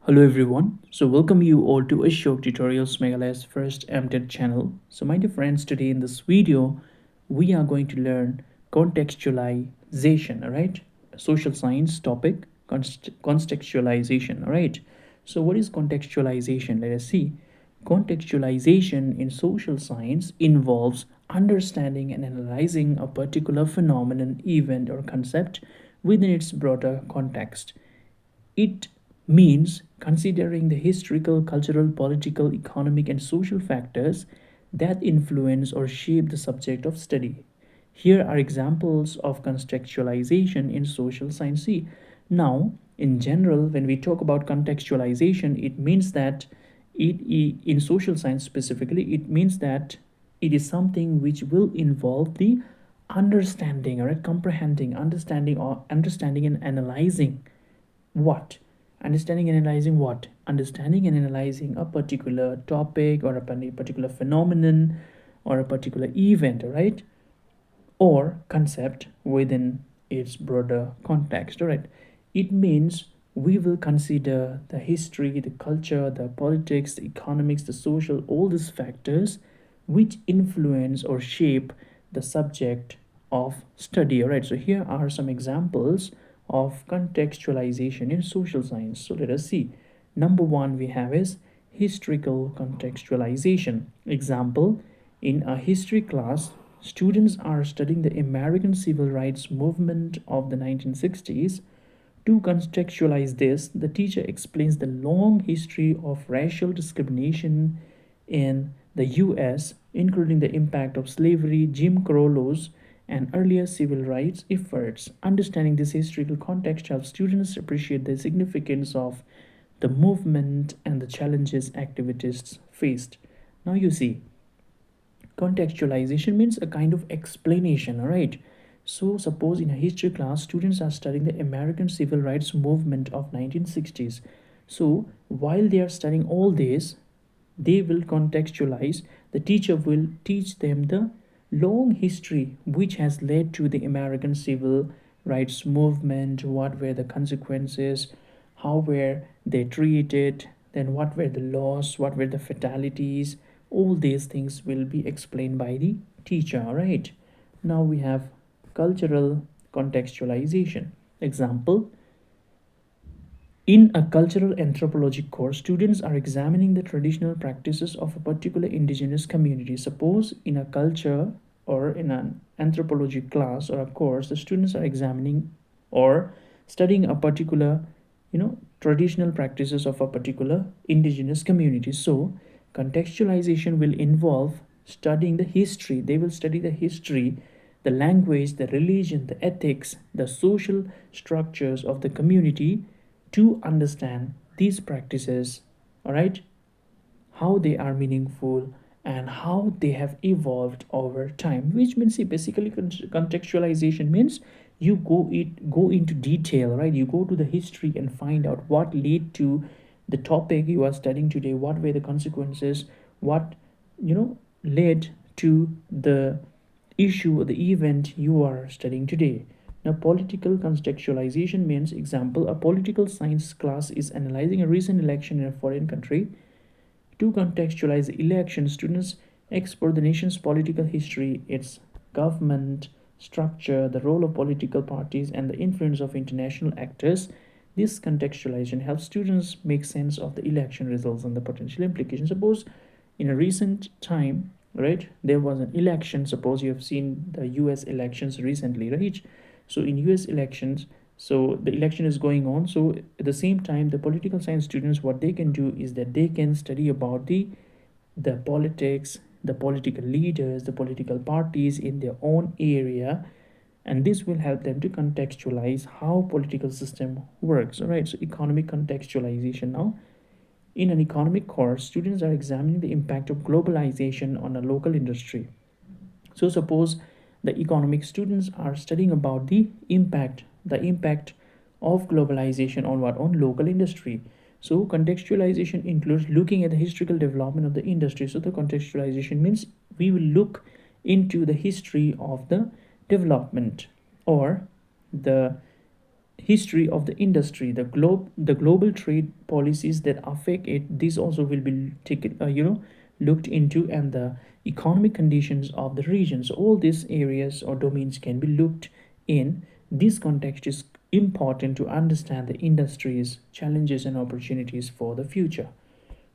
Hello everyone. Welcome you all to Ashok Tutorials Meghalaya's first MTED channel. My dear friends, today in this video, we are going to learn contextualization, alright? Social science topic, contextualization, alright? What is contextualization? Let us see. Contextualization in social science involves understanding and analyzing a particular phenomenon, event, or concept within its broader context. It means considering the historical, cultural, political, economic, and social factors that influence or shape the subject of study. Here are examples of contextualization in social science. See, now, in general, when we talk about contextualization, it means that in social science specifically, it means that it is something which will involve the understanding, or comprehending, understanding and analyzing what? Understanding and analyzing what? Understanding and analyzing a particular topic or a particular phenomenon or a particular event, right? Or concept within its broader context, right? It means we will consider the history, the culture, the politics, the economics, the social, all these factors which influence or shape the subject of study. All right, so here are some examples of contextualization in social science. So let us see. Number one we have is historical contextualization. Example, in a history class, students are studying the American civil rights movement of the 1960s. To contextualize this, the teacher explains the long history of racial discrimination in the US, including the impact of slavery, Jim Crow laws, and earlier civil rights efforts. Understanding this historical context helps students appreciate the significance of the movement and the challenges activists faced. Now, you see, contextualization means a kind of explanation, all right? So suppose in a history class, students are studying the American civil rights movement of 1960s. So while they are studying all this, they will contextualize. The teacher will teach them the long history which has led to the American civil rights movement, what were the consequences, how were they treated, then what were the laws, what were the fatalities. All these things will be explained by the teacher, right? Now we have cultural contextualization. Example, in a cultural anthropology course, students are examining the traditional practices of a particular indigenous community. Suppose in a culture or in an anthropology class or a course, the students are examining or studying a particular, traditional practices of a particular indigenous community. So, contextualization will involve studying the history. They will study the history, the language, the religion, the ethics, the social structures of the community to understand these practices, all right, how they are meaningful and how they have evolved over time. Which means, see, basically contextualization means you go into detail, right? You go to the history and find out what led to the topic you are studying today, what were the consequences, what led to the issue or the event you are studying today. Now, political contextualization means, example, a political science class is analyzing a recent election in a foreign country. To contextualize the election, students explore the nation's political history, its government structure, the role of political parties, and the influence of international actors. This contextualization helps students make sense of the election results and the potential implications. Suppose in a recent time, right, there was an election. Suppose you have seen the US elections recently, right? So in US elections, so the election is going on. So at the same time, the political science students, what they can do is that they can study about the politics, the political leaders, the political parties in their own area, and this will help them to contextualize how political system works. All right, so economic contextualization. Now, in an economic course, students are examining the impact of globalization on a local industry. So suppose the economic students are studying about the impact of globalization on what? On local industry. So contextualization includes looking at the historical development of the industry. So the contextualization means we will look into the history of the development or the history of the industry, the global trade policies that affect it, these also will be taken, looked into, and the economic conditions of the region. So all these areas or domains can be looked in. This context is important to understand the industry's challenges and opportunities for the future.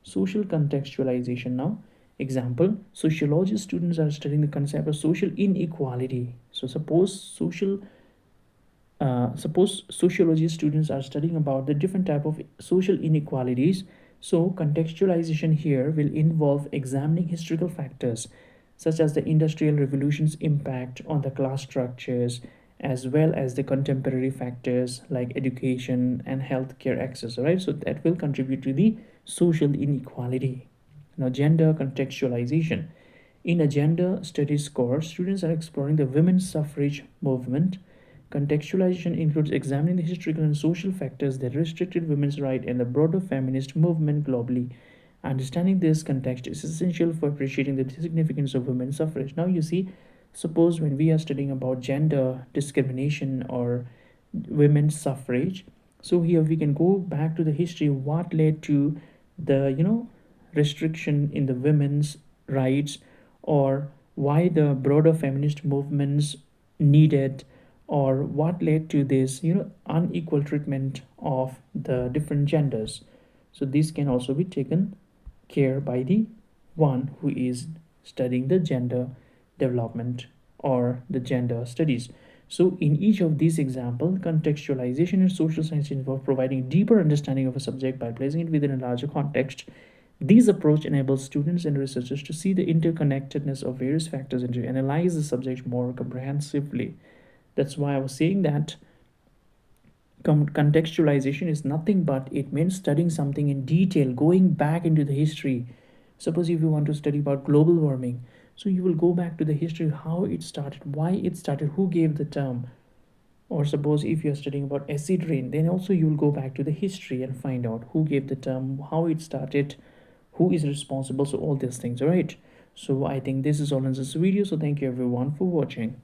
Social contextualization now. Example, sociology students are studying the concept of social inequality. So suppose sociology students are studying about the different type of social inequalities. So contextualization here will involve examining historical factors such as the industrial revolution's impact on the class structures, as well as the contemporary factors like education and healthcare access, right? So that will contribute to the social inequality. Now, gender contextualization. In a gender studies course, students are exploring the women's suffrage movement. Contextualization includes examining the historical and social factors that restricted women's rights and the broader feminist movement globally. Understanding this context is essential for appreciating the significance of women's suffrage. Now, you see, suppose when we are studying about gender discrimination or women's suffrage, so here we can go back to the history, what led to the restriction in the women's rights, or why the broader feminist movements needed, or what led to this unequal treatment of the different genders. So this can also be taken care by the one who is studying the gender development or the gender studies. So in each of these examples, contextualization in social science involves providing deeper understanding of a subject by placing it within a larger context. This approach enables students and researchers to see the interconnectedness of various factors and to analyze the subject more comprehensively. That's why I was saying that contextualization is nothing but it means studying something in detail, going back into the history. Suppose if you want to study about global warming, so you will go back to the history, how it started, why it started, who gave the term. Or suppose if you're studying about acid rain, then also you will go back to the history and find out who gave the term, how it started, who is responsible. So all these things, all right? So I think this is all in this video. So thank you everyone for watching.